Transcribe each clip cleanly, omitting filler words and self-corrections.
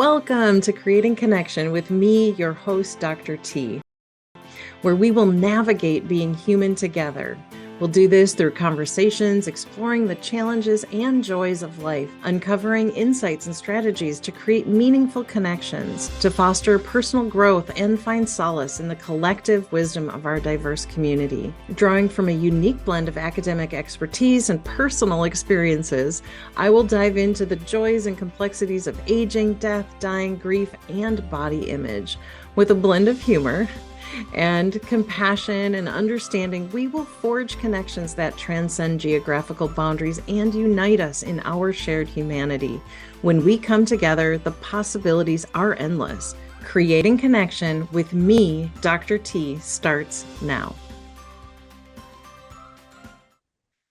Welcome to Creating Connection with me, your host, Dr. T, where we will navigate being human together. We'll do this through conversations, exploring the challenges and joys of life, uncovering insights and strategies to create meaningful connections, to foster personal growth and find solace in the collective wisdom of our diverse community. Drawing from a unique blend of academic expertise and personal experiences, I will dive into the joys and complexities of aging, death, dying, grief, and body image. With a blend of humor and compassion and understanding, we will forge connections that transcend geographical boundaries and unite us in our shared humanity. When we come together, the possibilities are endless. Creating Connection with me, Dr. T, starts now.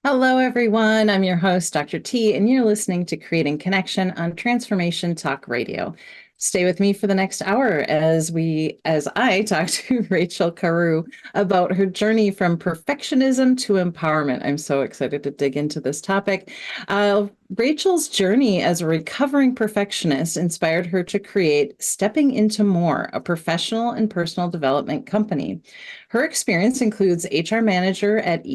Hello, everyone. I'm your host, Dr. T, and you're listening to Creating Connection on Transformation Talk Radio. Stay with me for the next hour as I talk to Rachel Karu about her journey from perfectionism to empowerment. I'm so excited to dig into this topic. Rachel's journey as a recovering perfectionist inspired her to create Stepping Into More, a professional and personal development company. Her experience includes HR manager at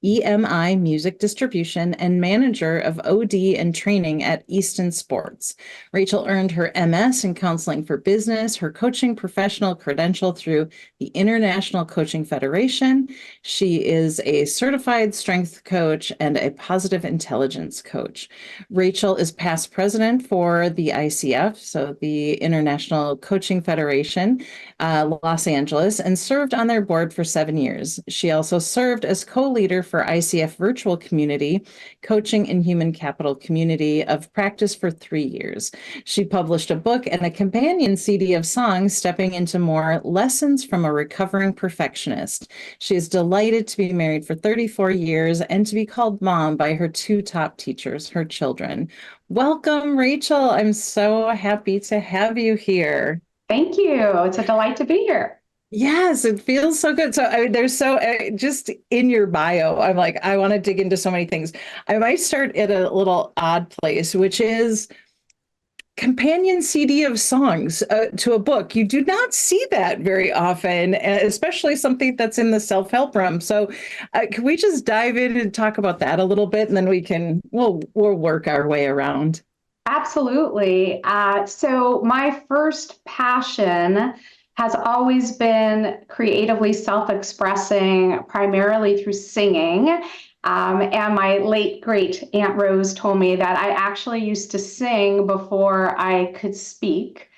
EMI Music Distribution and manager of OD and training at Easton Sports. Rachel earned her MS in counseling for business, her coaching professional credential through the International Coaching Federation. She is a certified strength coach and a positive intelligence coach. Rachel is past president for the ICF, so the International Coaching Federation, Los Angeles, and served on their board for 7 years. She also served as co-leader for ICF Virtual Community, Coaching and Human Capital Community of Practice for 3 years. She published a book and a companion CD of songs, Stepping Into More, Lessons from a Recovering Perfectionist. She is delighted to be married for 34 years and to be called mom by her 2 top teachers, her children. Welcome, Rachel. I'm so happy to have you here. Thank you. It's a delight to be here. Yes, it feels so good. So there's just in your bio, I'm like, I want to dig into so many things. I might start at a little odd place, which is companion CD of songs to a book. You do not see that very often, especially something that's in the self-help realm. So can we just dive in and talk about that a little bit, and then we'll work our way around. Absolutely. So my first passion has always been creatively self-expressing, primarily through singing. And my late great Aunt Rose told me that I actually used to sing before I could speak.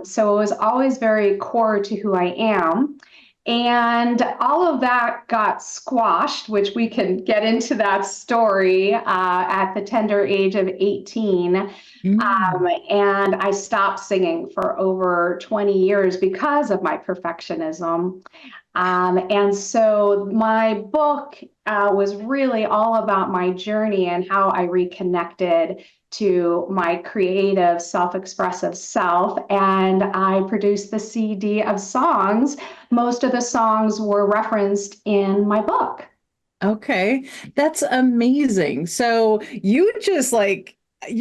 So it was always very core to who I am. And all of that got squashed, which we can get into that story at the tender age of 18. And I stopped singing for over 20 years because of my perfectionism. And so my book was really all about my journey and how I reconnected to my creative, self-expressive self. And I produced the CD of songs. Most of the songs were referenced in my book. Okay, that's amazing. So you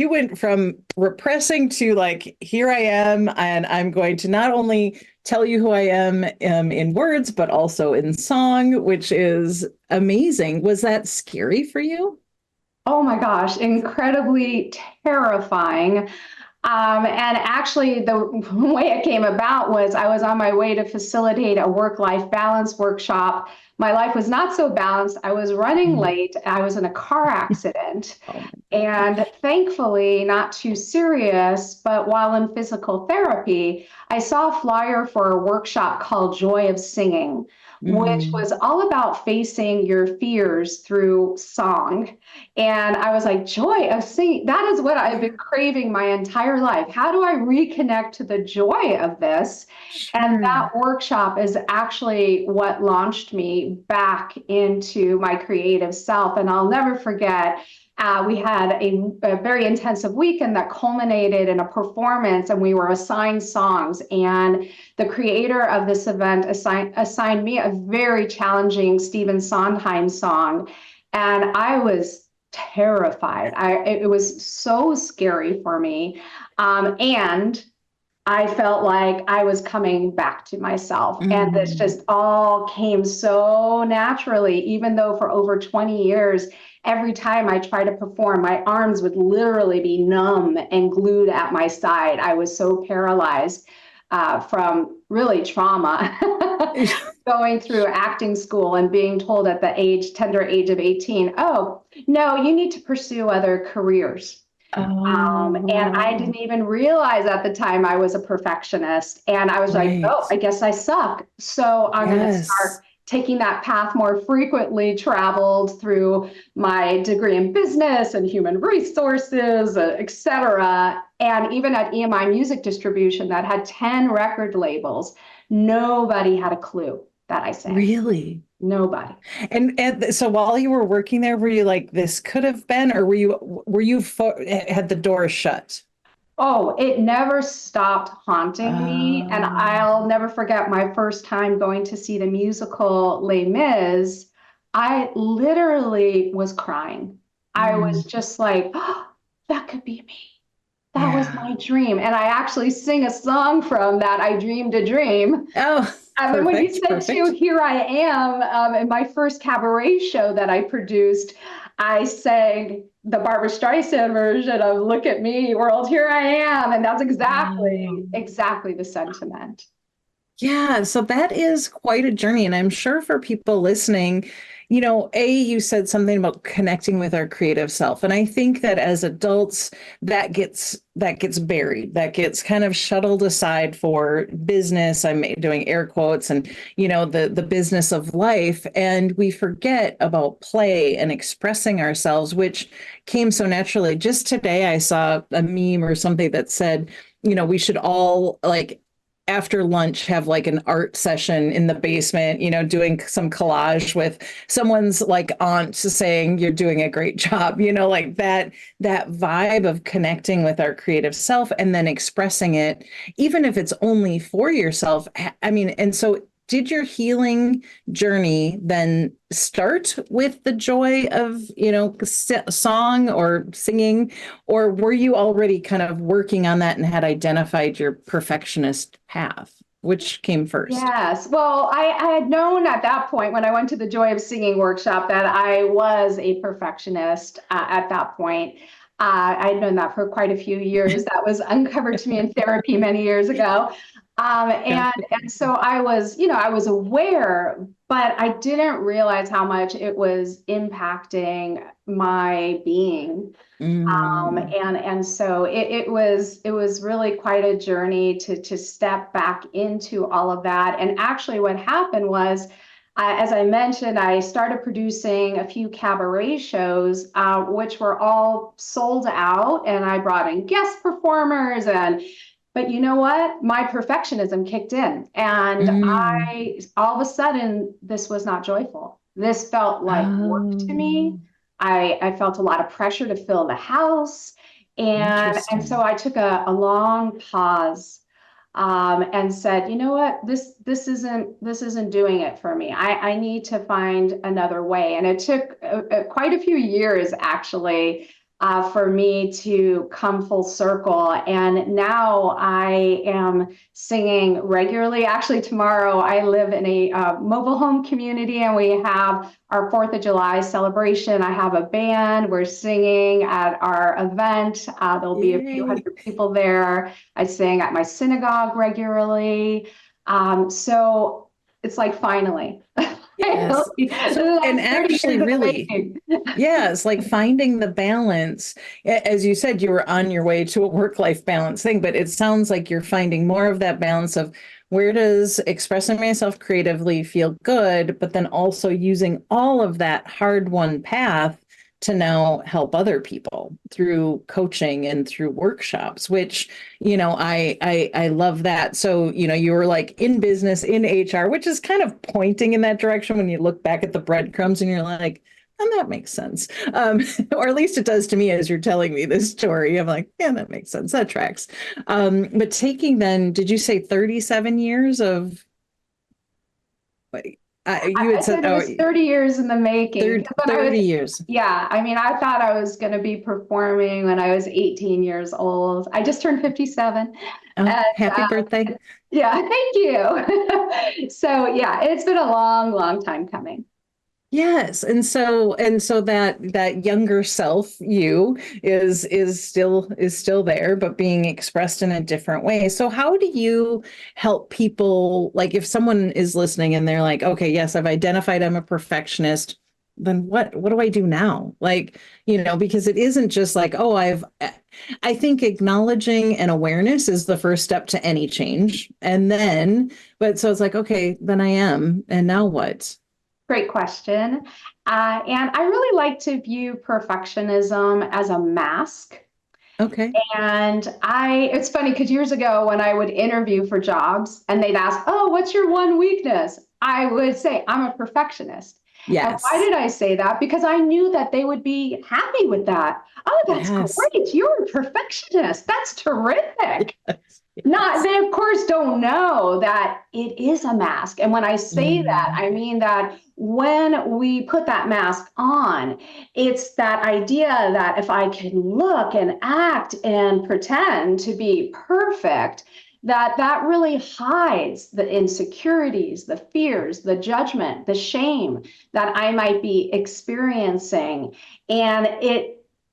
went from repressing to here I am, and I'm going to not only tell you who I am in words, but also in song, which is amazing. Was that scary for you? Oh my gosh, incredibly terrifying. And actually, the way it came about was I was on my way to facilitate a work-life balance workshop. My life was not so balanced. I was running late. I was in a car accident. And thankfully, not too serious, but while in physical therapy, I saw a flyer for a workshop called Joy of Singing, which was all about facing your fears through song. And I was like, joy of singing, that is what I've been craving my entire life. How do I reconnect to the joy of this? Sure. And that workshop is actually what launched me back into my creative self. And I'll never forget, we had a very intensive weekend that culminated in a performance, and we were assigned songs. And the creator of this event assigned me a very challenging Stephen Sondheim song. And I was terrified. It was so scary for me. And I felt like I was coming back to myself. And this Mm. just all came so naturally, even though for over 20 years, every time I tried to perform, my arms would literally be numb and glued at my side. I was so paralyzed from really trauma going through acting school and being told at the tender age of 18, oh, no, you need to pursue other careers. And I Oh, didn't even realize at the time I was a perfectionist. And I was like, right. oh, I guess I suck. So I'm going to Yes. start taking that path more frequently, traveled through my degree in business and human resources, et cetera. And even at EMI Music Distribution, that had 10 record labels, nobody had a clue that I sang. Really? Nobody. And so while you were working there, were you like, this could have been, or had the door shut? Oh, it never stopped haunting me. And Um, I'll never forget my first time going to see the musical Les Mis. I literally was crying. I was mm, just like, oh, that could be me. That was yeah. my dream. And I actually sing a song from that, I Dreamed a Dream. Oh, And then when you perfect, said to perfect. Here I Am, in my first cabaret show that I produced, I sang the Barbara Streisand version of Look at Me, World, Here I Am. And that's Oh. exactly the sentiment. Yeah, so that is quite a journey. And I'm sure for people listening, you said something about connecting with our creative self. And I think that as adults, that gets buried, that gets kind of shuttled aside for business. I'm doing air quotes and the business of life. And we forget about play and expressing ourselves, which came so naturally. Just today I saw a meme or something that said, we should all like after lunch have like an art session in the basement, doing some collage with someone's like aunt saying you're doing a great job, like that vibe of connecting with our creative self and then expressing it, even if it's only for yourself. I mean, and so did your healing journey then start with the joy of, song or singing, or were you already kind of working on that and had identified your perfectionist path? Which came first? Yes. Well, I had known at that point when I went to the Joy of Singing workshop that I was a perfectionist at that point. I'd known that for quite a few years. That was uncovered to me in therapy many years ago. Gotcha. And so I was, I was aware, but I didn't realize how much it was impacting my being. Mm, And so it was really quite a journey to step back into all of that. And actually, what happened was, as I mentioned, I started producing a few cabaret shows, which were all sold out, and I brought in guest performers. And but you know what? My perfectionism kicked in, and mm. I all of a sudden this was not joyful. This felt like work to me. Oh, I felt a lot of pressure to fill the house. And so interesting. I took a long pause, and said, you know what, this isn't doing it for me. I need to find another way. And it took quite a few years actually for me to come full circle. And now I am singing regularly. Actually, tomorrow I live in a mobile home community and we have our 4th of July celebration. I have a band. We're singing at our event. There'll be a few Yay. hundred people there. I sing at my synagogue regularly. So it's like finally, Yes. finally, So, and like 30 actually, years in the really, making. yeah, it's like finding the balance. As you said, you were on your way to a work-life balance thing, but it sounds like you're finding more of that balance of where does expressing myself creatively feel good, but then also using all of that hard-won path to now help other people through coaching and through workshops, which, I love that. So, you were like in business, in HR, which is kind of pointing in that direction when you look back at the breadcrumbs and you're like, and that makes sense. Or at least it does to me as you're telling me this story. I'm like, yeah, that makes sense. That tracks. But taking then, did you say 37 years of, wait, You had I said, said it oh, was 30 years in the making. 'Cause when I was, 30 years. yeah, I mean, I thought I was going to be performing when I was 18 years old. I just turned 57. Oh, And happy birthday. yeah, thank you. So yeah, it's been a long, long time coming. Yes. And so that younger self you is still there, but being expressed in a different way. So how do you help people, like if someone is listening and they're like, okay, yes, I've identified I'm a perfectionist, then what do I do now? Like, because it isn't just like, oh, I think acknowledging and awareness is the first step to any change. But so it's like, okay, then I am, and now what? Great question. And I really like to view perfectionism as a mask. Okay. And it's funny because years ago when I would interview for jobs and they'd ask, oh, what's your one weakness? I would say, I'm a perfectionist. And why Yes. did I say that? Because I knew that they would be happy with that. Oh, that's Yes. great. You're a perfectionist. That's terrific. Yes. Not, Yes. they of course don't know that it is a mask. And when I say that, Mm, I mean that when we put that mask on, it's that idea that if I can look and act and pretend to be perfect, that really hides the insecurities, the fears, the judgment, the shame that I might be experiencing. And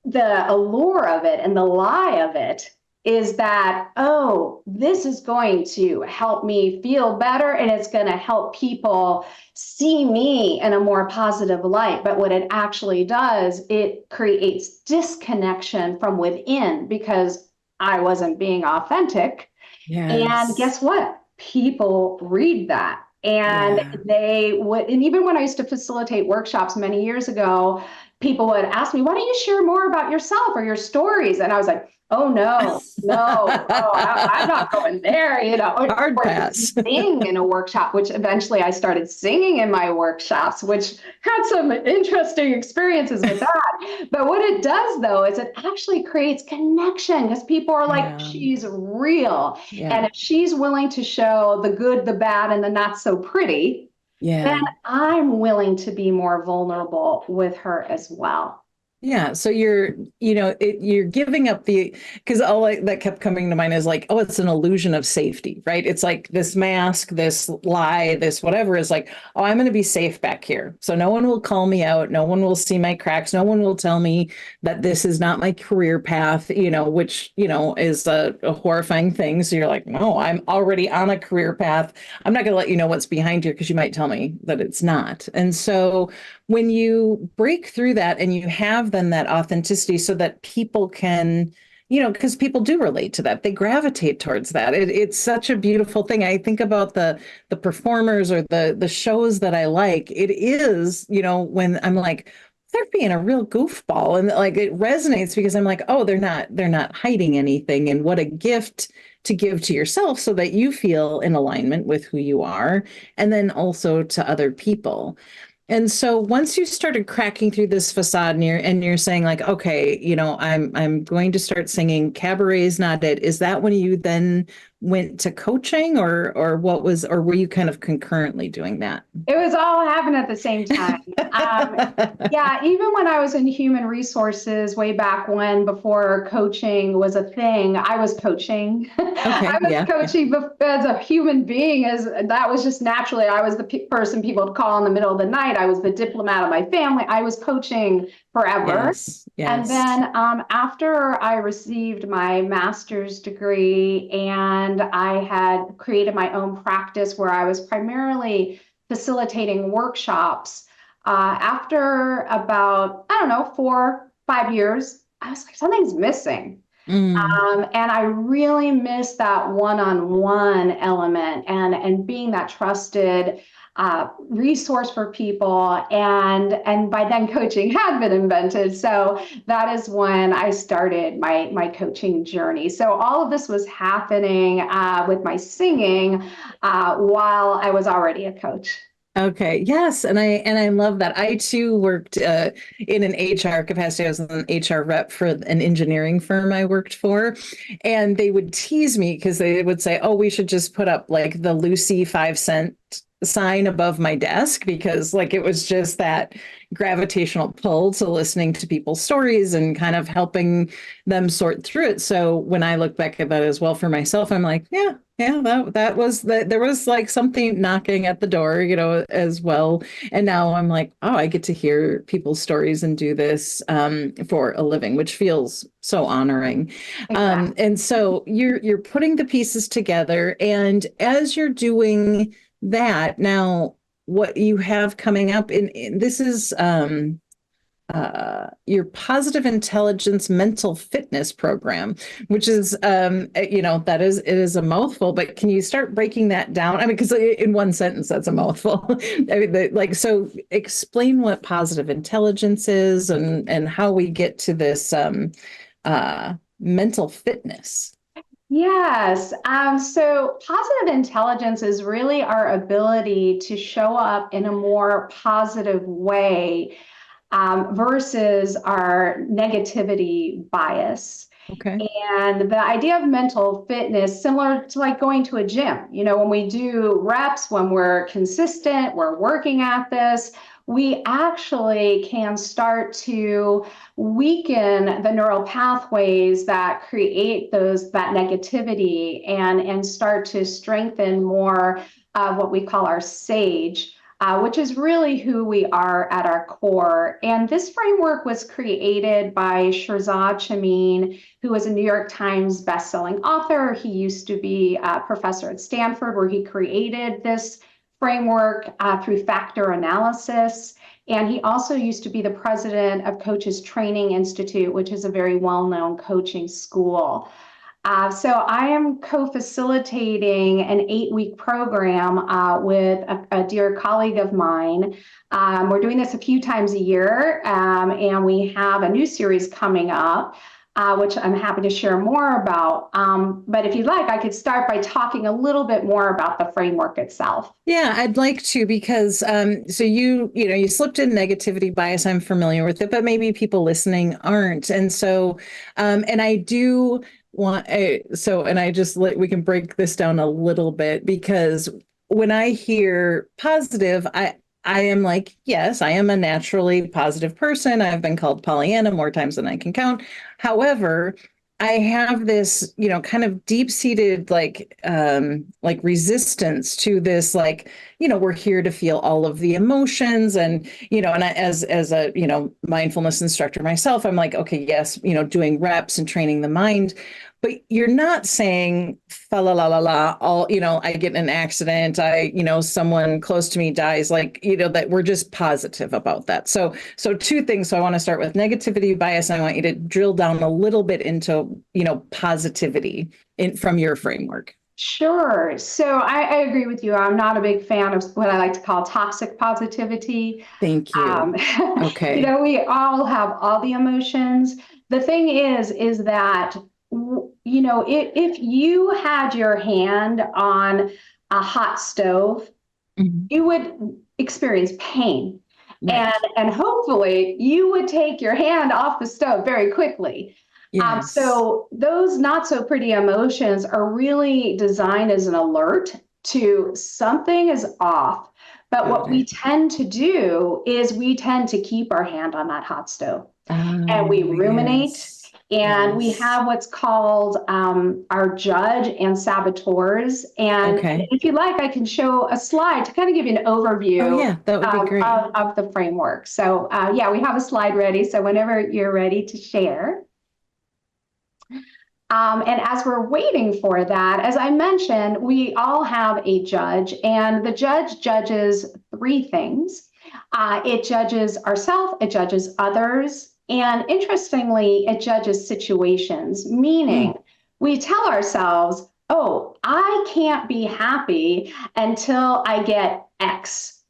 the allure of it and the lie of it is that, oh, this is going to help me feel better and it's going to help people see me in a more positive light. But what it actually does, it creates disconnection from within because I wasn't being authentic. And yes. guess what? People read that. And Yeah. they would, and even when I used to facilitate workshops many years ago, people would ask me, why don't you share more about yourself or your stories? And I was like, oh no, no, oh, I'm not going there, Hard or to pass. sing in a workshop, which eventually I started singing in my workshops, which had some interesting experiences with that. But what it does though is it actually creates connection because people are like, Yeah. she's real. Yeah. And if she's willing to show the good, the bad, and the not so pretty, then Yeah. I'm willing to be more vulnerable with her as well. Yeah, so you're giving up because that kept coming to mind is like, oh, it's an illusion of safety, right? It's like this mask, this lie, this whatever is like, oh, I'm going to be safe back here. So no one will call me out. No one will see my cracks. No one will tell me that this is not my career path, which, is a horrifying thing. So you're like, no, I'm already on a career path. I'm not going to let you know what's behind here because you might tell me that it's not. And so when you break through that and you have then that authenticity so that people can, because people do relate to that, they gravitate towards that. It's such a beautiful thing. I think about the performers or the shows that I like. It is, when I'm like, they're being a real goofball, and like it resonates because I'm like, oh, they're not hiding anything, and what a gift to give to yourself so that you feel in alignment with who you are, and then also to other people. And so once you started cracking through this facade and you're saying like, okay, I'm going to start singing, cabaret is not it. Is that when you then went to coaching, or were you kind of concurrently doing that? It was all happening at the same time. Um, yeah, even when I was in human resources way back when, before coaching was a thing, I was coaching. I Okay, was yeah, yeah. coaching as a human being, as that was just naturally. I was the person people would call in the middle of the night. I was the diplomat of my family. I was coaching forever. Yes, And yes. then after I received my master's degree and I had created my own practice where I was primarily facilitating workshops, after about, I don't know, 4, 5 years, I was like, something's missing. Mm, And I really miss that one-on-one element and being that trusted resource for people. And by then, coaching had been invented. So that is when I started my coaching journey. So all of this was happening with my singing while I was already a coach. okay, yes, and I love that. I too worked in an HR capacity. I was an HR rep for an engineering firm I worked for, and they would tease me because they would say, "Oh, we should just put up like the Lucy 5 cent." sign above my desk because like it was just that gravitational pull to listening to people's stories and kind of helping them sort through it. So when I look back at that as well for myself, I'm like, yeah, that was that there was like something knocking at the door, as well. And now I'm like, oh, I get to hear people's stories and do this for a living, which feels so honoring. Exactly. And so you're putting the pieces together, and as you're doing that now, what you have coming up in this is your positive intelligence mental fitness program, which is that is it is a mouthful, but can you start breaking that down? I mean, because in one sentence that's a mouthful. I mean, so explain what positive intelligence is and how we get to this mental fitness. Yes. So positive intelligence is really our ability to show up in a more positive way versus our negativity bias. Okay. And the idea of mental fitness, similar to like going to a gym, when we do reps, when we're consistent, we're working at this, we actually can start to weaken the neural pathways that create that negativity and start to strengthen more of what we call our sage. Which is really who we are at our core. And this framework was created by Shirzad Chamine, who was a New York Times bestselling author. He used to be a professor at Stanford, where he created this framework through factor analysis. And he also used to be the president of Coaches Training Institute, which is a very well-known coaching school. So I am co-facilitating an 8-week program with a dear colleague of mine. We're doing this a few times a year, and we have a new series coming up, which I'm happy to share more about. But if you'd like, I could start by talking a little bit more about the framework itself. Yeah, I'd like to because so you slipped in negativity bias. I'm familiar with it, but maybe people listening aren't. And so and I do want and I just we can break this down a little bit because when I hear positive, I am like, yes, I am a naturally positive person. I've been called Pollyanna more times than I can count. However, I have this, kind of deep-seated like resistance to this, like, we're here to feel all of the emotions. And, and as a, mindfulness instructor myself, I'm like, okay, yes, doing reps and training the mind. But you're not saying fa la la la la, all, I get in an accident, someone close to me dies, like, that we're just positive about that. So two things. So I want to start with negativity bias, and I want you to drill down a little bit into, positivity from your framework. Sure. So I agree with you. I'm not a big fan of what I like to call toxic positivity. Thank you. Um, Okay. we all have all the emotions. The thing is that, if you had your hand on a hot stove, Mhm. you would experience pain. And, Right. and hopefully you would take your hand off the stove very quickly. Yes. So those not so pretty emotions are really designed as an alert to something is off. But Got what we it. tend to do is we tend to keep our hand on that hot stove and we Oh, ruminate. yes. And we Yes. have what's called our judge and saboteurs. And Okay. if you like, I can show a slide to kind of give you an Oh, overview yeah, that would be great. of the framework. So, yeah, we have a slide ready. So, whenever you're ready to share. And as we're waiting for that, as I mentioned, we all have a judge, and the judge judges three things. It judges ourselves, it judges others, and interestingly, it judges situations, meaning Mm, we tell ourselves, oh, I can't be happy until I get X.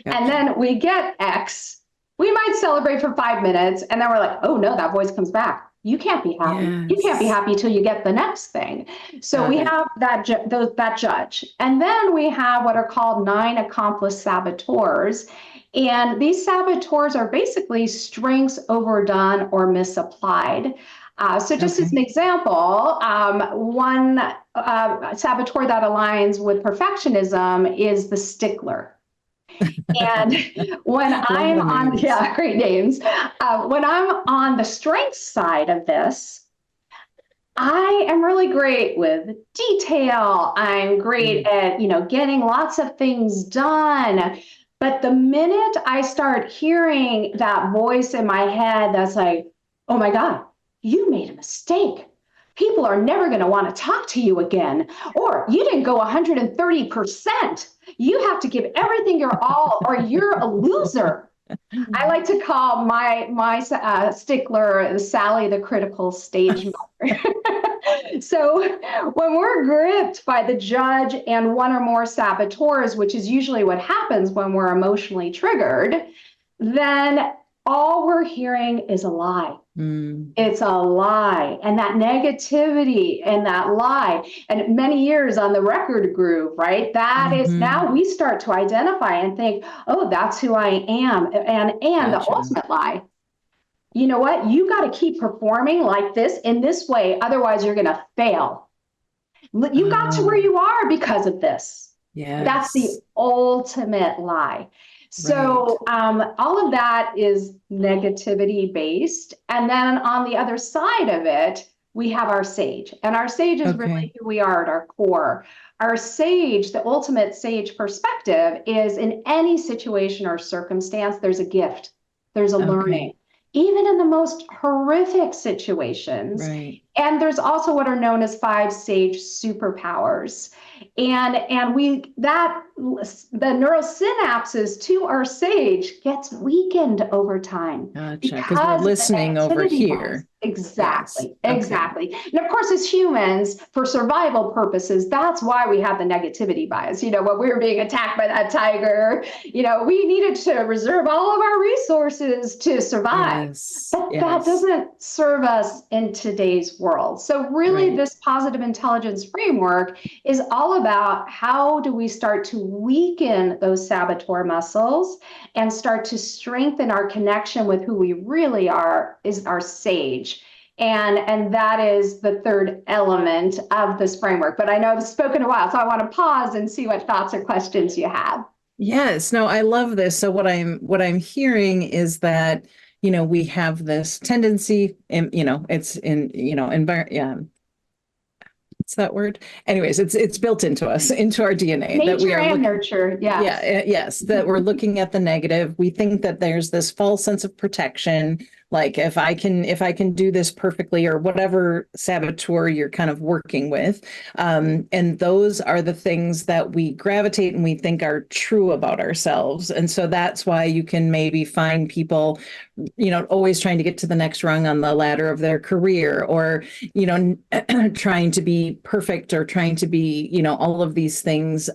And gotcha. then we get X. We might celebrate for 5 minutes, and then we're like, oh no, that voice comes back. You can't be happy. You can't be Yes. happy till you get the next thing. So we Got it. have that judge. And then we have what are called 9 accomplice saboteurs. And these saboteurs are basically strengths overdone or misapplied. So just as Okay. an example, one saboteur that aligns with perfectionism is the stickler. And when Love I'm the on, names. yeah, great names. When I'm on the strength side of this, I am really great with detail. I'm great Mm. at, getting lots of things done. But the minute I start hearing that voice in my head that's like, oh my God, you made a mistake. People are never going to want to talk to you again. Or you didn't go 130%. You have to give everything your all, or you're a loser. I like to call my stickler Sally the critical stage mother. So when we're gripped by the judge and one or more saboteurs, which is usually what happens when we're emotionally triggered, then all we're hearing is a lie. Mm. It's a lie. And that negativity and that lie, and many years on the record groove, right? That is Hmm. now we start to identify and think, oh, that's who I am. And the Gotcha. ultimate lie, you know what? You got to keep performing like this in this way. Otherwise, you're going to fail. You got to where Oh, you are because of this. That's the yes. ultimate lie. Right. So, all of that is negativity based. And then on the other side of it, we have our sage. And our sage is Okay. really who we are at our core. Our sage, the ultimate sage perspective, is in any situation or circumstance, there's a gift, there's a Okay. learning, even in the most horrific situations. Right. And there's also what are known as five sage superpowers. And we that the neural synapses to our sage gets weakened over time Gotcha. Because we're because of the listening over negativity bias. here. Yes. Exactly, Okay. exactly. And of course, as humans, for survival purposes, that's why we have the negativity bias. When we were being attacked by that tiger, we needed to reserve all of our resources to survive. Yes. But that Yes. doesn't serve us in today's world. So, really, Right. this positive intelligence framework is all about how do we start to weaken those saboteur muscles and start to strengthen our connection with who we really are, is our sage. And that is the third element of this framework. But I know I've spoken a while, so I want to pause and see what thoughts or questions you have. Yes. No, I love this. So what I'm hearing is that, we have this tendency, and it's in, what's that word? Anyways, it's built into us, into our DNA that we Nature are and looking. nurture, Yeah, yes. yes, that we're looking at the negative. We think that there's this false sense of protection, like if I can do this perfectly, or whatever saboteur you're kind of working with. And those are the things that we gravitate and we think are true about ourselves. And so that's why you can maybe find people, always trying to get to the next rung on the ladder of their career, or, trying to be perfect, or trying to be, all of these things,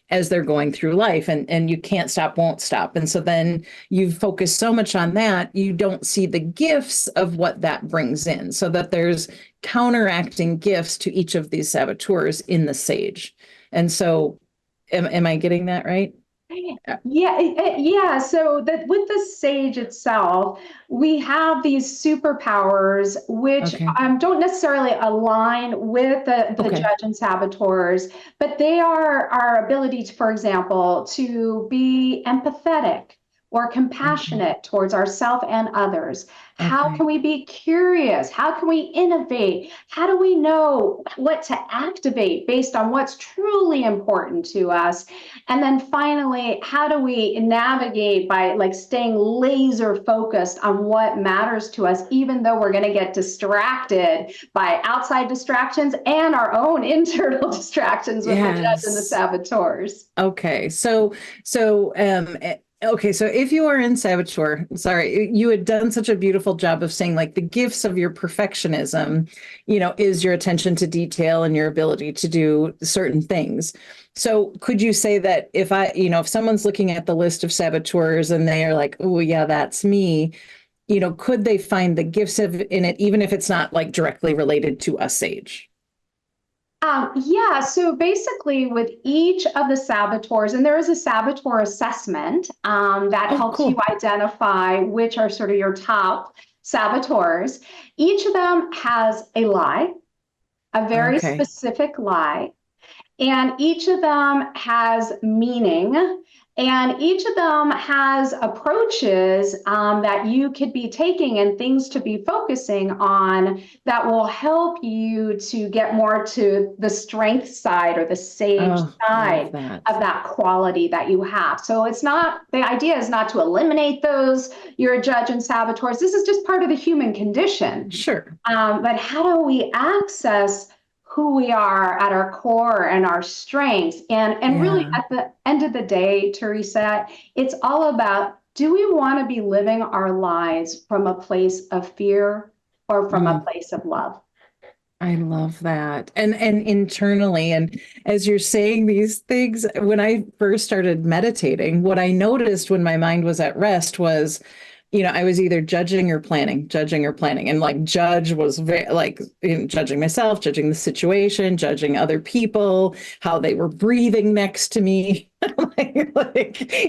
as they're going through life, and you can't stop, won't stop. And so then you focus so much on that, you don't see the gifts of what that brings in, so that there's counteracting gifts to each of these saboteurs in the sage. And so, am I getting that right? Yeah. So that with the sage itself, we have these superpowers which Okay. don't necessarily align with the Okay. judge and saboteurs, but they are our ability to, for example, to be empathetic or Okay. compassionate towards ourselves and others. How can Okay. we be curious? How can we innovate? How do we know what to activate based on what's truly important to us? And then finally, how do we navigate by like staying laser focused on what matters to us, even though we're going to get distracted by outside distractions and our own internal distractions with the judge and the Yes. saboteurs? Okay. Okay, so if you are in saboteur, sorry, you had done such a beautiful job of saying, like, the gifts of your perfectionism, is your attention to detail and your ability to do certain things. So could you say that if someone's looking at the list of saboteurs and they are like, oh yeah, that's me, could they find the gifts in it, even if it's not like directly related to a sage? Yeah, so basically, with each of the saboteurs, and there is a saboteur assessment that Oh, helps you cool. identify which are sort of your top saboteurs. Each of them has a lie, a very Okay. specific lie, and each of them has meaning, and each of them has approaches that you could be taking and things to be focusing on that will help you to get more to the strength side or the sage Oh, love side that. of that quality that you have. So it's not, the idea is not to eliminate those, you're a judge and saboteurs. This is just part of the human condition. Sure. But how do we access who we are at our core and our strengths? And really, Yeah. at the end of the day, Theresa, it's all about, do we want to be living our lives from a place of fear or from a Mm, place of love? I love that. And internally, and as you're saying these things, when I first started meditating, what I noticed when my mind was at rest was, I was either judging or planning. And like judge was very like judging myself, judging the situation, judging other people, how they were breathing next to me.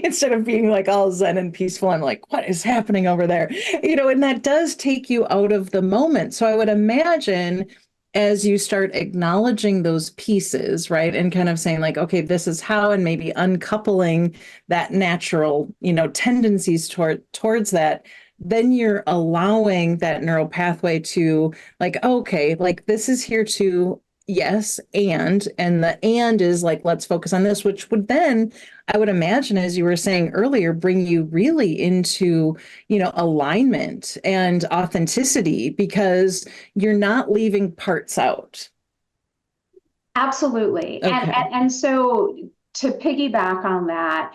Instead of being like all zen and peaceful, I'm like, what is happening over there? And that does take you out of the moment. So I would imagine as you start acknowledging those pieces, right, and kind of saying like, okay, this is how, and maybe uncoupling that natural, tendencies towards that, then you're allowing that neural pathway to like, okay, like this is here to yes, and the and is like, let's focus on this, which would then, I would imagine, as you were saying earlier, bring you really into, alignment and authenticity because you're not leaving parts out. Absolutely. Okay. And so to piggyback on that,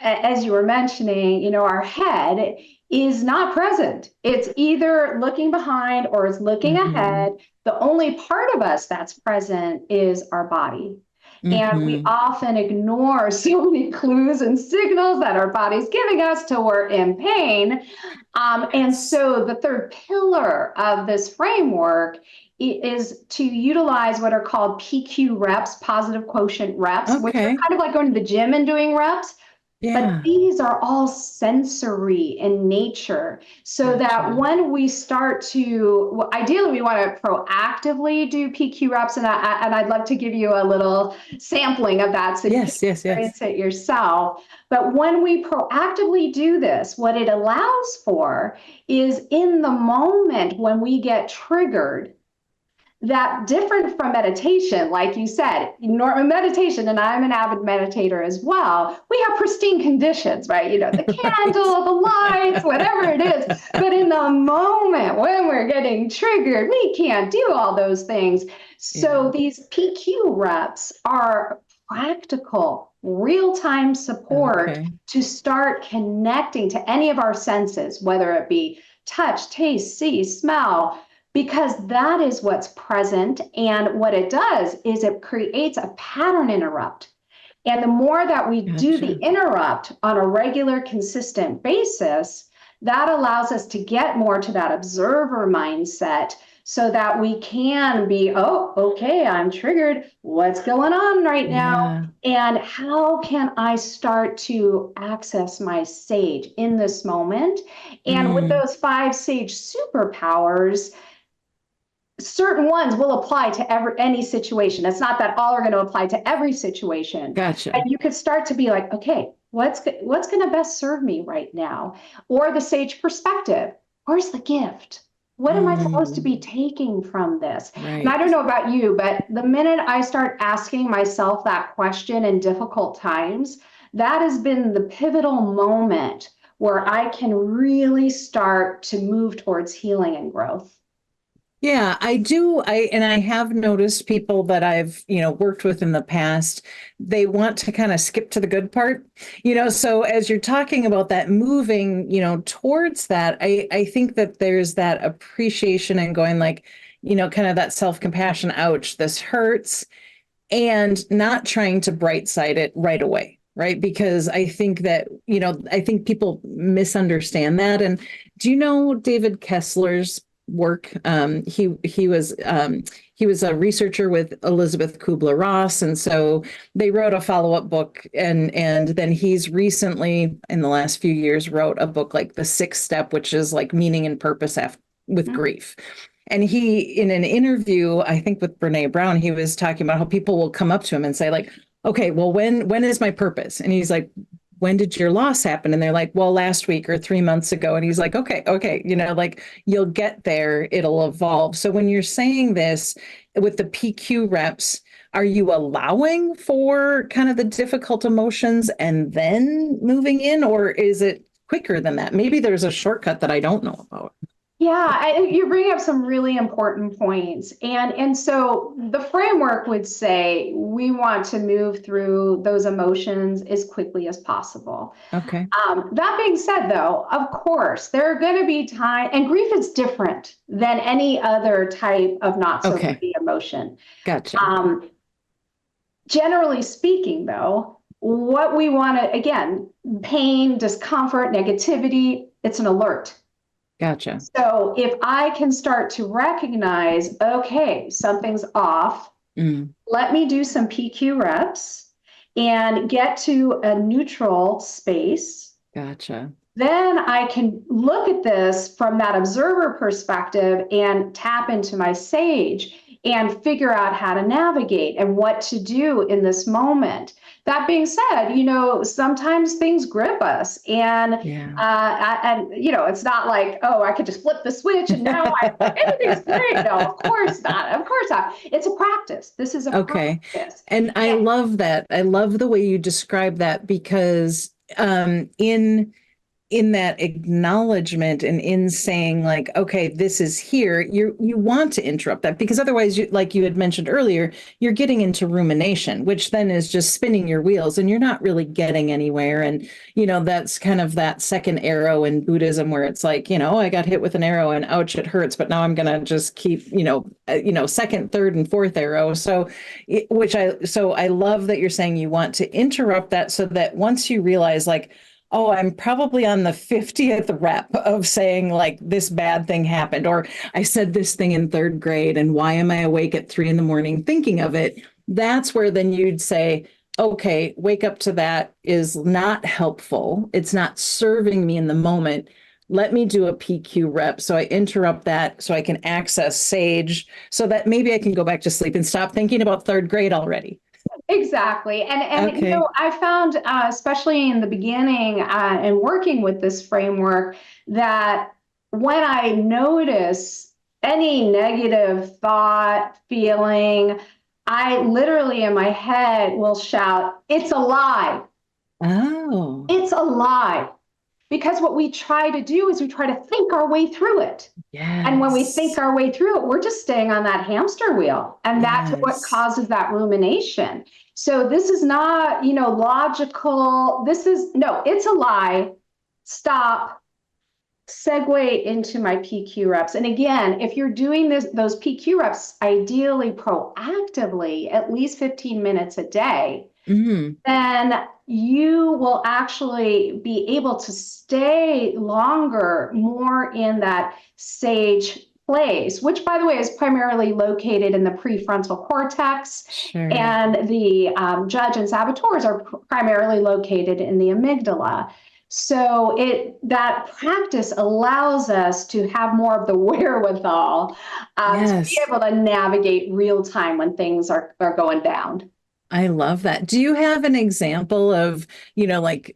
as you were mentioning, our head is not present. It's either looking behind or it's looking Mm-hmm. ahead. The only part of us that's present is our body. And we Mm-hmm. often ignore so many clues and signals that our body's giving us till we're in pain. And Yes. so the third pillar of this framework is to utilize what are called PQ reps, positive quotient reps, which are Okay. kind of like going to the gym and doing reps. But Yeah. these are all sensory in nature. So that Gotcha. when we start to, well, ideally, we want to proactively do PQ reps. And I'd love to give you a little sampling of that so you can Yes, yes, yes. experience it yourself. But when we proactively do this, what it allows for is in the moment when we get triggered, that different from meditation, like you said, normal meditation, and I'm an avid meditator as well, we have pristine conditions, right? The Right. candle, the lights, whatever it is. But in the moment when we're getting triggered, we can't do all those things. So Yeah. these PQ reps are practical, real-time support Okay. to start connecting to any of our senses, whether it be touch, taste, see, smell, because that is what's present. And what it does is it creates a pattern interrupt. And the more that we do the Gotcha. interrupt on a regular, consistent basis, that allows us to get more to that observer mindset so that we can be, oh, okay, I'm triggered. What's going on right now? Yeah. And how can I start to access my sage in this moment? And with Mm, those 5 sage superpowers, certain ones will apply to any situation. It's not that all are going to apply to every situation, but gotcha. you could start to be like, okay, what's going to best serve me right now? Or the sage perspective. Where's the gift? What am I supposed to Mm, be taking from this? And I don't right. know about you, but the minute I start asking myself that question in difficult times, that has been the pivotal moment where I can really start to move towards healing and growth. Yeah, I do. And I have noticed people that I've, worked with in the past, they want to kind of skip to the good part. So as you're talking about that moving, towards that, I think that there's that appreciation and going like, kind of that self-compassion, ouch, this hurts, and not trying to bright side it right away. Right. Because I think that, I think people misunderstand that. And do you know David Kessler's work. He was a researcher with Elizabeth Kubler-Ross, and so they wrote a follow-up book, and then he's recently, in the last few years, wrote a book like The Sixth Step, which is like meaning and purpose with grief. And he, in an interview, I think with Brene Brown, he was talking about how people will come up to him and say, like, okay, well, when is my purpose? And he's like, when did your loss happen? And they're like, well, last week or 3 months ago. And he's like, okay, like you'll get there, it'll evolve. So when you're saying this with the PQ reps, are you allowing for kind of the difficult emotions and then moving in, or is it quicker than that? Maybe there's a shortcut that I don't know about. Yeah, you bring up some really important points. And so the framework would say we want to move through those emotions as quickly as possible. Okay. That being said, though, of course, there are going to be time, and grief is different than any other type of not so pretty emotion. Gotcha. Generally speaking, though, what we want to, again, pain, discomfort, negativity, it's an alert. Gotcha. So if I can start to recognize, okay, something's off, let me do some PQ reps and get to a neutral space. Gotcha. Then I can look at this from that observer perspective and tap into my sage and figure out how to navigate and what to do in this moment. That being said, sometimes things grip us, and it's not like, oh, I could just flip the switch and now everything's great. No, of course not. Of course not. It's a practice. This is a practice. And I love that. I love the way you describe that, because in that acknowledgement and in saying, like, okay, this is here, you want to interrupt that, because otherwise, like you had mentioned earlier, you're getting into rumination, which then is just spinning your wheels and you're not really getting anywhere. And that's kind of that second arrow in Buddhism, where it's like, I got hit with an arrow and ouch, it hurts, but now I'm gonna just keep second, third, and fourth arrow. So I love that you're saying you want to interrupt that, so that once you realize, like, oh, I'm probably on the 50th rep of saying, like, this bad thing happened, or I said this thing in third grade, and why am I awake at 3 a.m. thinking of it? That's where then you'd say, okay, wake up to that is not helpful. It's not serving me in the moment. Let me do a PQ rep. So I interrupt that so I can access sage, so that maybe I can go back to sleep and stop thinking about third grade already. Exactly. And I found, especially in the beginning and working with this framework, that when I notice any negative thought, feeling, I literally in my head will shout, it's a lie. Oh. It's a lie. Because what we try to do is we try to think our way through it. Yes. And when we think our way through it, we're just staying on that hamster wheel. And that's what causes that rumination. So this is not, logical. It's a lie. Stop. Segue into my PQ reps. And again, if you're doing those PQ reps, ideally proactively, at least 15 minutes a day, then you will actually be able to stay longer, more in that sage place, which, by the way, is primarily located in the prefrontal cortex. Sure. And the judge and saboteurs are primarily located in the amygdala. So that practice allows us to have more of the wherewithal to be able to navigate real time when things are going down. I love that. Do you have an example of, like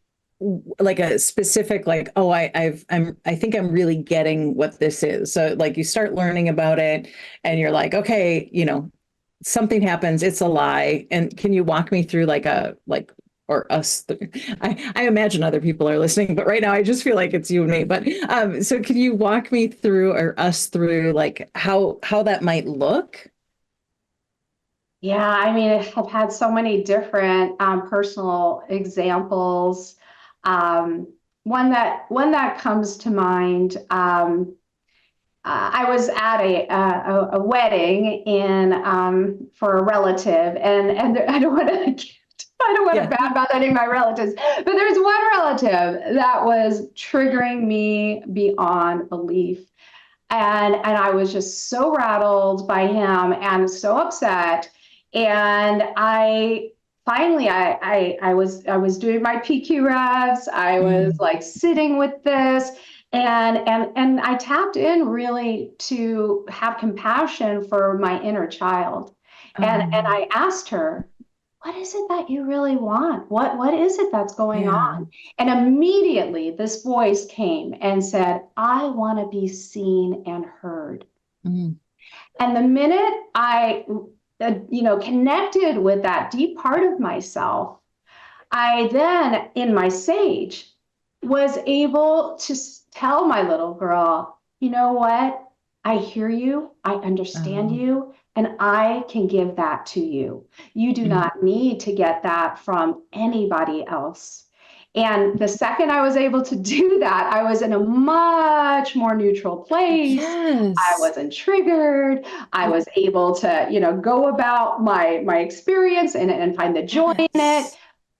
a specific, like, oh, I think I'm really getting what this is. So like you start learning about it and you're like, okay, something happens, it's a lie. And can you walk me through or us? I imagine other people are listening, but right now I just feel like it's you and me. But so can you walk me through, or us through, like how that might look? Yeah, I mean, I've had so many different personal examples. One that comes to mind. I was at a wedding for a relative, and I don't want to badmouth any of my relatives, but there's one relative that was triggering me beyond belief. And I was just so rattled by him and so upset. And I finally I was doing my PQ reps. I was Mm. like sitting with this, and I tapped in really to have compassion for my inner child. And Oh, I asked her, what is it that you really want? What is it that's going yeah. on? And immediately this voice came and said, I want to be seen and heard. Mm. And the minute I connected with that deep part of myself, I then, in my sage, was able to tell my little girl, you know what? I hear you, I understand Oh. you, and I can give that to you. You do Mm. not need to get that from anybody else. And the second I was able to do that, I was in a much more neutral place. I Yes. wasn't triggered. I was able to, go about my experience and find the joy in it. Yes.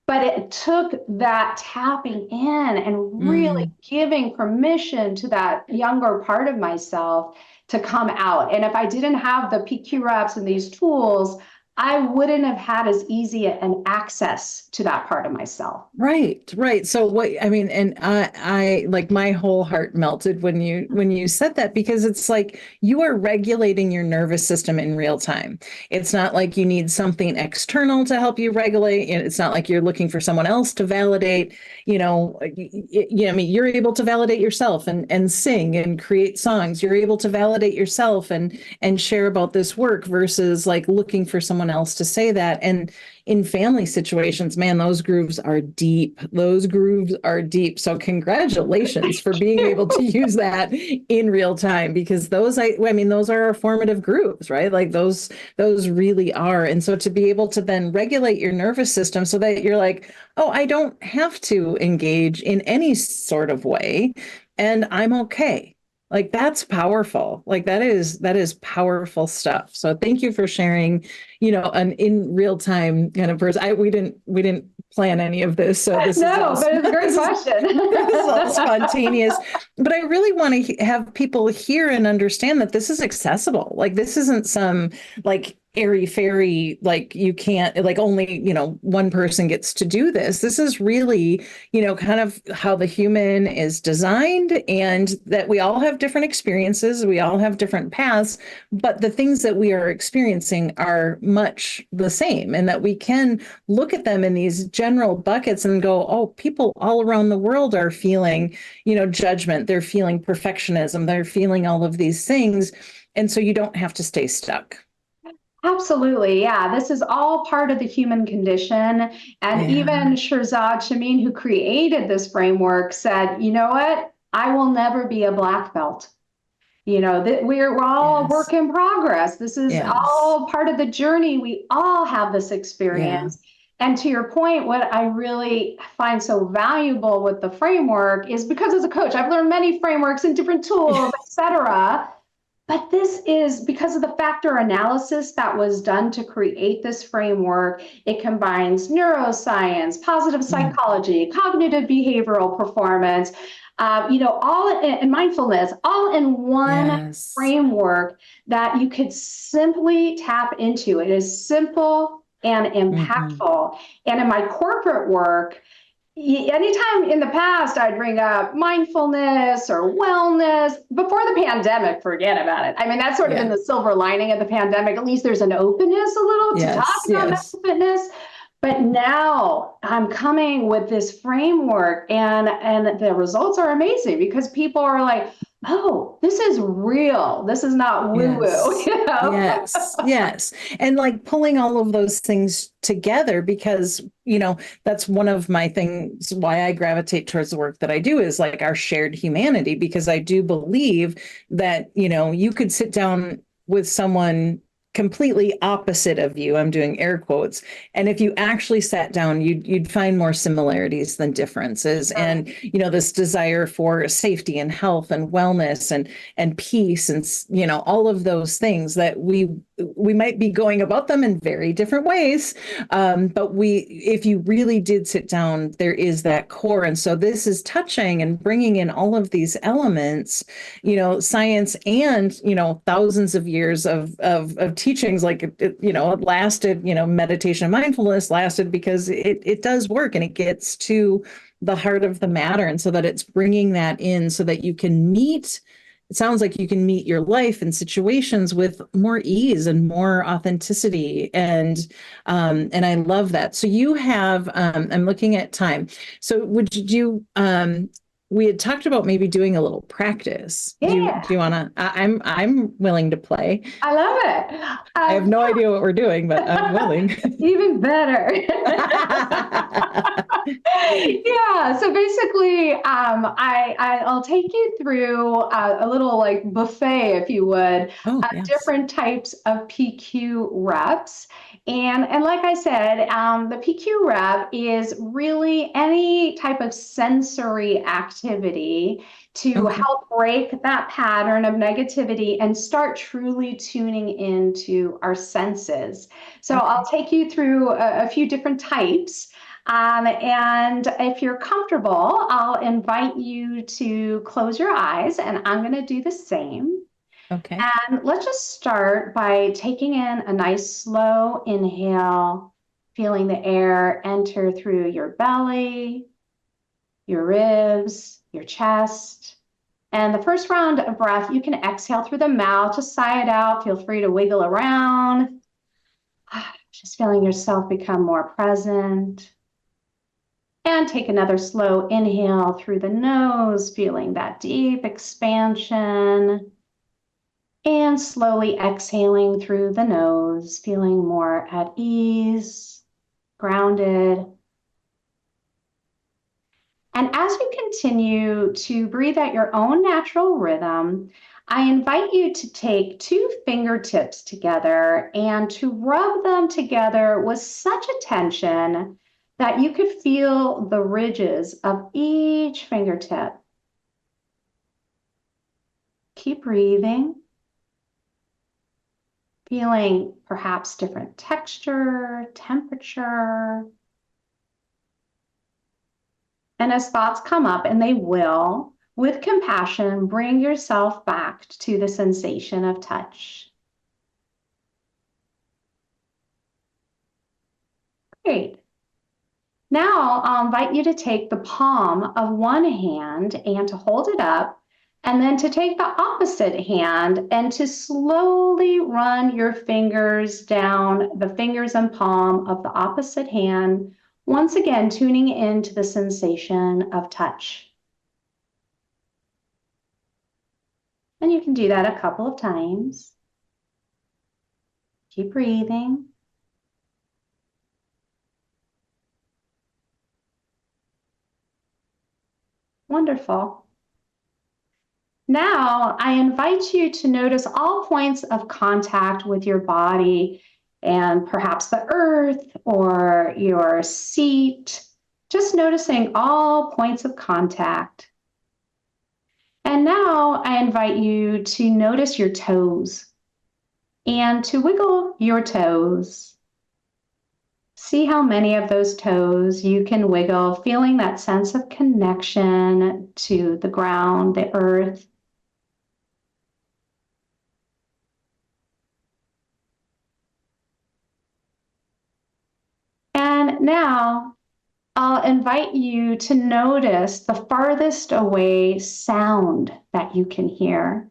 But it took that tapping in and really Mm. giving permission to that younger part of myself to come out. And if I didn't have the PQ reps and these tools, I wouldn't have had as easy an access to that part of myself. Right, right. So what I mean, and I like my whole heart melted when you said that because it's like you are regulating your nervous system in real time. It's not like you need something external to help you regulate. It's not like you're looking for someone else to validate. I mean, you're able to validate yourself and sing and create songs. You're able to validate yourself and share about this work versus like looking for someone else to say that. And in family situations, man, those grooves are deep. Those grooves are deep. So congratulations for being able to use that in real time because I mean, those are our formative grooves, right? Like those really are. And so to be able to then regulate your nervous system so that you're like, oh, I don't have to engage in any sort of way and I'm okay. Like that's powerful. Like that is powerful stuff. So thank you for sharing, an in real time kind of person. We didn't plan any of this, so this is all No, but it's a great this is this is all question. spontaneous. But I really want to have people hear and understand that this is accessible. Like this isn't some like airy fairy, like you can't, like only, one person gets to do this. This is really, kind of how the human is designed and that we all have different experiences. We all have different paths, but the things that we are experiencing are much the same and that we can look at them in these general buckets and go, oh, people all around the world are feeling, judgment, they're feeling perfectionism, they're feeling all of these things. And so you don't have to stay stuck. Absolutely. Yeah. This is all part of the human condition. And Yeah. even Shirzad Shamin, who created this framework, said, you know what? I will never be a black belt. That we're all Yes. work in progress. This is Yes. all part of the journey. We all have this Yeah. experience. And to your point, what I really find so valuable with the framework is because as a coach, I've learned many frameworks and different tools, et cetera. But this is because of the factor analysis that was done to create this framework. It combines neuroscience, positive Mm. psychology, cognitive behavioral performance, all in mindfulness, all in one Yes. framework that you could simply tap into. It is simple and Hmm. impactful. And in my corporate work, anytime in the past I'd bring up mindfulness or wellness before the pandemic, forget about it. I mean, that's sort of been Yeah. the silver lining of the pandemic. At least there's an openness a little to talk Yes. about Yes. mental fitness. But now I'm coming with this framework and the results are amazing because people are like, oh, this is real. This is not woo-woo, Yes. Yes. Yes. And like pulling all of those things together because, that's one of my things why I gravitate towards the work that I do is like our shared humanity, because I do believe that, you could sit down with someone completely opposite of you. I'm doing air quotes. And if you actually sat down, you'd find more similarities than differences. And, this desire for safety and health and wellness and peace and all of those things that we we might be going about them in very different ways. But if you really did sit down, there is that core. And so this is touching and bringing in all of these elements, science and, thousands of years of teachings, like, it lasted, meditation and mindfulness lasted because it does work and it gets to the heart of the matter. And so that it's bringing that in so that you can meet it sounds like you can meet your life and situations with more ease and more authenticity. And I love that. So you have, I'm looking at time. So would you, we had talked about maybe doing a little practice. Yeah, Do you want to, I'm willing to play. I love it. I have no idea what we're doing, but I'm willing. Even better. Yeah, so basically, I'll take you through a little like buffet, if you would, Oh, of yes. different types of PQ reps. And like I said, the PQ rep is really any type of sensory activity to Okay. help break that pattern of negativity and start truly tuning into our senses. So I'll Okay. take you through a few different types. And if you're comfortable, I'll invite you to close your eyes, and I'm going to do the same. Okay. And let's just start by taking in a nice slow inhale, feeling the air enter through your belly, your ribs, your chest. And the first round of breath, you can exhale through the mouth, just sigh it out. Feel free to wiggle around, just feeling yourself become more present. And take another slow inhale through the nose, feeling that deep expansion. And slowly exhaling through the nose, feeling more at ease, grounded. And as you continue to breathe at your own natural rhythm, I invite you to take two fingertips together and to rub them together with such attention that you could feel the ridges of each fingertip. Keep breathing, feeling perhaps different texture, temperature. And as thoughts come up, and they will, with compassion, bring yourself back to the sensation of touch. Great. Now I'll invite you to take the palm of one hand and to hold it up, and then to take the opposite hand and to slowly run your fingers down the fingers and palm of the opposite hand, once again tuning into the sensation of touch. And you can do that a couple of times. Keep breathing. Wonderful. Now, I invite you to notice all points of contact with your body and perhaps the earth or your seat, just noticing all points of contact. And now I invite you to notice your toes and to wiggle your toes. See how many of those toes you can wiggle, feeling that sense of connection to the ground, the earth. And now I'll invite you to notice the farthest away sound that you can hear.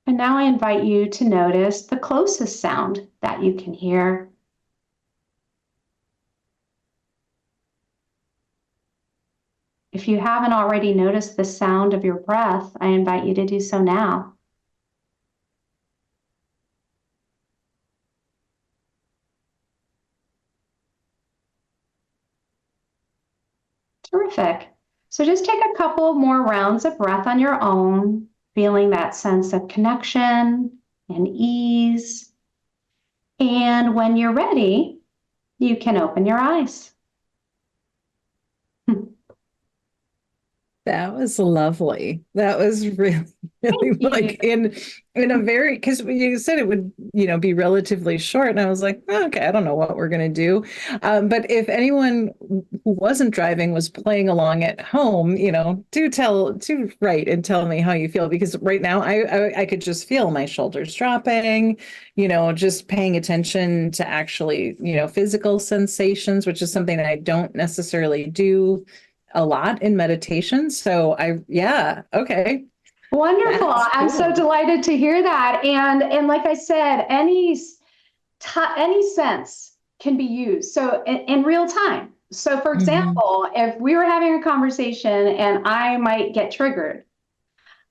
And now I invite you to notice the closest sound that you can hear. If you haven't already noticed the sound of your breath, I invite you to do so now. Terrific. So just take a couple of more rounds of breath on your own, feeling that sense of connection and ease. And when you're ready, you can open your eyes. That was lovely. That was really, really Thank you. like in a very, because you said it would, be relatively short, and I was like, "Oh, okay, I don't know what we're gonna do." But if anyone who wasn't driving was playing along at home, do write and tell me how you feel, because right now I could just feel my shoulders dropping, just paying attention to actually, physical sensations, which is something that I don't necessarily do a lot in meditation. So yeah, okay. Wonderful. That's I'm so cool. delighted to hear that. And like I said, any sense can be used. So in real time. So for Hmm. example, if we were having a conversation and I might get triggered,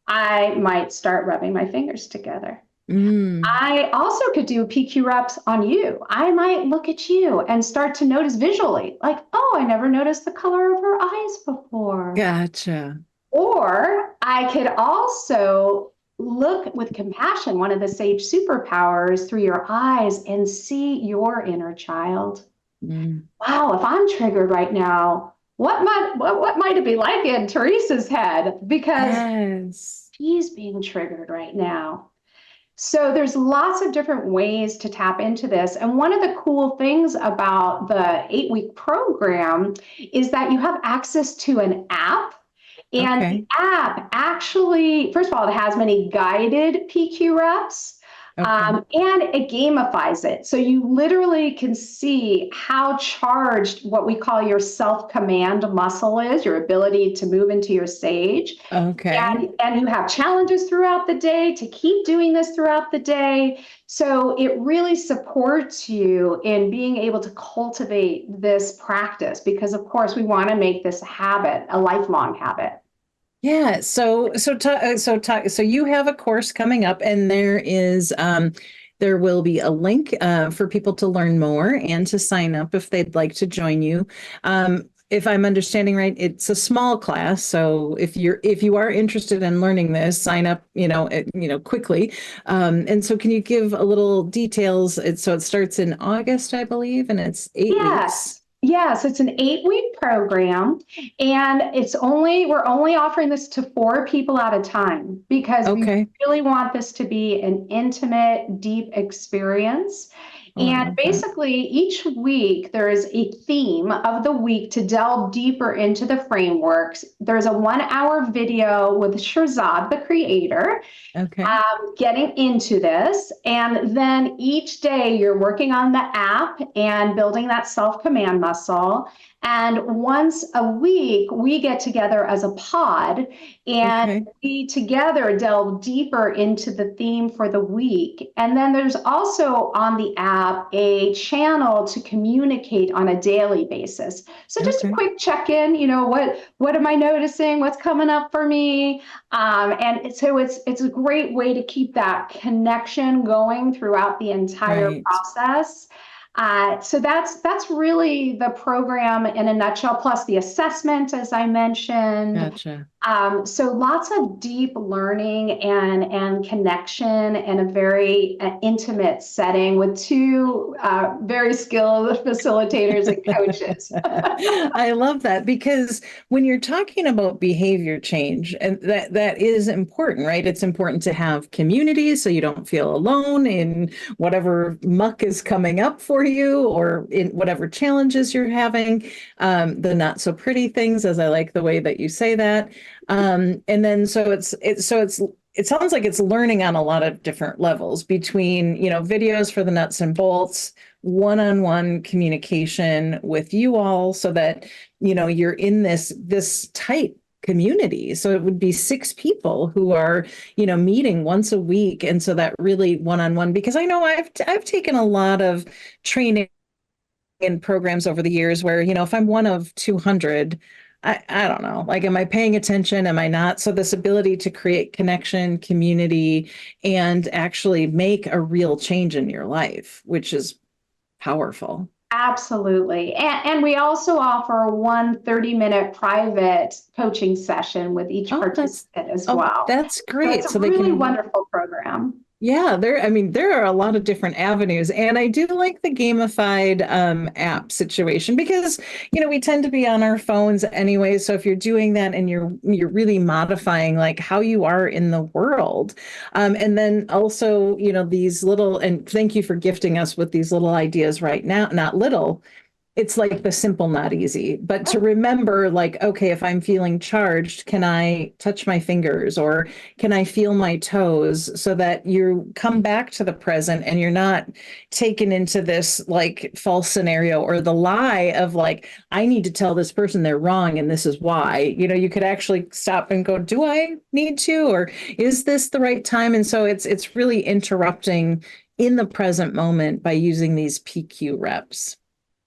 I might start rubbing my fingers together. Mm. I also could do PQ reps on you. I might look at you and start to notice visually, like, oh, I never noticed the color of her eyes before. Gotcha. Or I could also look with compassion, one of the sage superpowers, through your eyes and see your inner child. Mm. Wow, if I'm triggered right now, what might it be like in Theresa's head? Because Yes. she's being triggered right now. So there's lots of different ways to tap into this. And one of the cool things about the 8-week program is that you have access to an app. And the Okay. app actually, first of all, it has many guided PQ reps. Okay. And it gamifies it. So you literally can see how charged what we call your self command muscle is, your ability to move into your sage. Okay. And you have challenges throughout the day to keep doing this throughout the day. So it really supports you in being able to cultivate this practice because, of course, we want to make this a habit, a lifelong habit. Yeah. So you have a course coming up, and there will be a link for people to learn more and to sign up if they'd like to join you. If I'm understanding right, it's a small class. So if you are interested in learning this, sign up, quickly. And so can you give a little details? So it starts in August, I believe, and it's 8 weeks. Yes. Yes, it's an 8-week program and we're only offering this to 4 people at a time because we Okay. really want this to be an intimate, deep experience. Oh, I And love that. basically, each week there is a theme of the week to delve deeper into the frameworks. There's a 1 hour video with Shirzad, the creator, Okay. getting into this. And then each day you're working on the app and building that self command muscle. And once a week, we get together as a pod and Okay. we together delve deeper into the theme for the week. And then there's also on the app a channel to communicate on a daily basis. So just a Okay. quick check in, what am I noticing? What's coming up for me? And so it's a great way to keep that connection going throughout the entire Right. process. So that's really the program in a nutshell, plus the assessment, as I mentioned. Gotcha. So lots of deep learning and connection in a very intimate setting with two very skilled facilitators and coaches. I love that, because when you're talking about behavior change, and that is important, right? It's important to have community so you don't feel alone in whatever muck is coming up for you or in whatever challenges you're having. The not so pretty things, as I like the way that you say that. And then it sounds like it's learning on a lot of different levels between, videos for the nuts and bolts, one-on-one communication with you all so that, you're in this tight community. So it would be 6 people who are, meeting once a week. And so that really one-on-one, because I know I've taken a lot of training in programs over the years where, if I'm one of 200, I don't know, like, am I paying attention? Am I not? So this ability to create connection, community, and actually make a real change in your life, which is powerful. Absolutely. And we also offer one 30-minute private coaching session with each Oh, participant as well. that's So it's great. a So they really can wonderful program. Yeah, there are a lot of different avenues. And I do like the gamified app situation because, we tend to be on our phones anyway. So if you're doing that and you're really modifying like how you are in the world. And then also, these little, and thank you for gifting us with these little ideas right now, not little, it's like the simple, not easy, but to remember, like, okay, if I'm feeling charged, can I touch my fingers or can I feel my toes so that you come back to the present and you're not taken into this like false scenario or the lie of like, I need to tell this person they're wrong and this is why. You could actually stop and go, do I need to, or is this the right time? And so it's really interrupting in the present moment by using these PQ reps.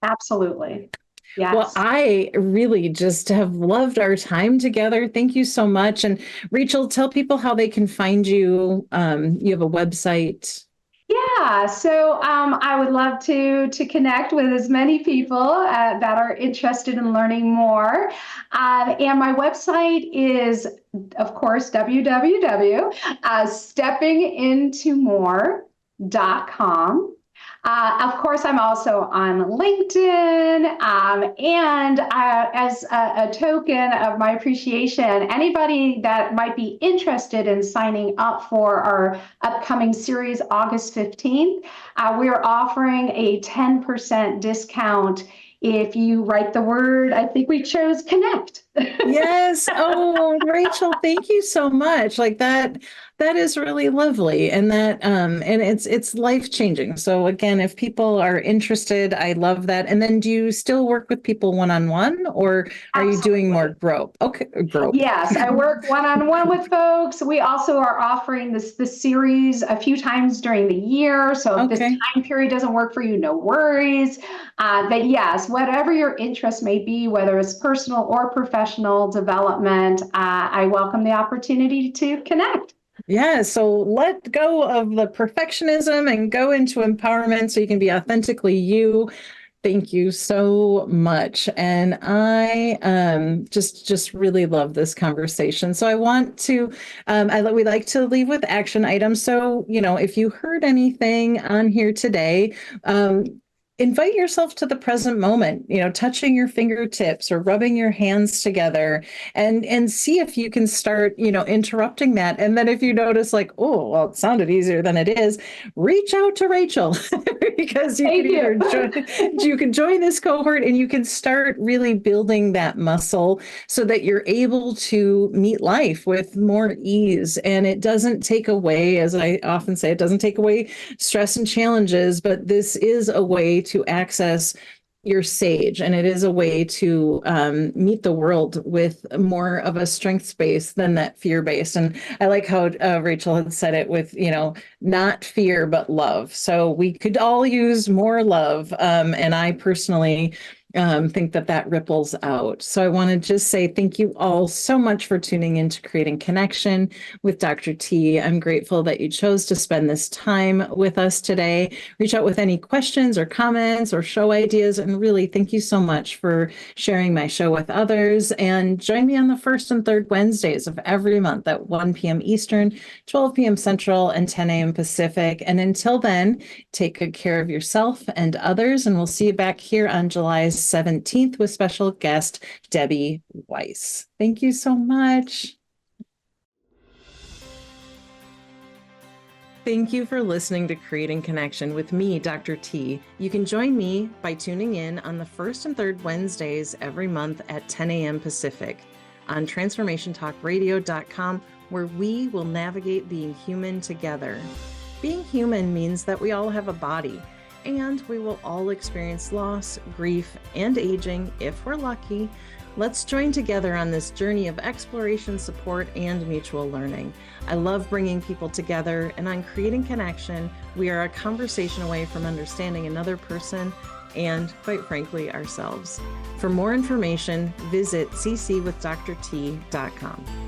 Absolutely. Well, Yes. I really just have loved our time together. Thank you so much. And Rachel, tell people how they can find you. You have a website. Yeah, so I would love to connect with as many people that are interested in learning more. And my website is, of course, www.steppingintomore.com. Of course, I'm also on LinkedIn. And as a token of my appreciation, anybody that might be interested in signing up for our upcoming series, August 15th, we're offering a 10% discount if you write the word, I think we chose connect. Yes. Oh, Rachel, thank you so much. Like that is really lovely. And and it's life-changing. So again, if people are interested, I love that. And then do you still work with people one-on-one or are you doing more Absolutely. group? Okay, group. Yes, I work one-on-one with folks. We also are offering this series a few times during the year. So if this Okay. time period doesn't work for you, no worries. But yes, whatever your interest may be, whether it's personal or professional development, I welcome the opportunity to connect. Yeah, so let go of the perfectionism and go into empowerment so you can be authentically you. Thank you so much. And I just really love this conversation. So I want to we like to leave with action items. So, if you heard anything on here today, invite yourself to the present moment, touching your fingertips or rubbing your hands together and see if you can start, interrupting that. And then if you notice like, oh, well, it sounded easier than it is, reach out to Rachel because you can Thank either you. join this cohort and you can start really building that muscle so that you're able to meet life with more ease. And it doesn't take away, as I often say, it doesn't take away stress and challenges, but this is a way to access your sage, and it is a way to meet the world with more of a strength base than that fear based. And I like how Rachel had said it with, not fear, but love. So we could all use more love. And I personally think that ripples out. So I want to just say thank you all so much for tuning in to Creating Connection with Dr. T. I'm grateful that you chose to spend this time with us today. Reach out with any questions or comments or show ideas. And really, thank you so much for sharing my show with others. And join me on the first and third Wednesdays of every month at 1 p.m. Eastern, 12 p.m. Central, and 10 a.m. Pacific. And until then, take good care of yourself and others. And we'll see you back here on July 17th with special guest Debbie Weiss. Thank you so much. Thank you for listening to Creating Connection with me, Dr. T. You can join me by tuning in on the first and third Wednesdays every month at 10 a.m. Pacific on transformationtalkradio.com, where we will navigate being human together. Being human means that we all have a body, and we will all experience loss, grief, and aging if we're lucky. Let's join together on this journey of exploration, support, and mutual learning. I love bringing people together, and on Creating Connection, we are a conversation away from understanding another person and, quite frankly, ourselves. For more information, visit ccwithdrt.com.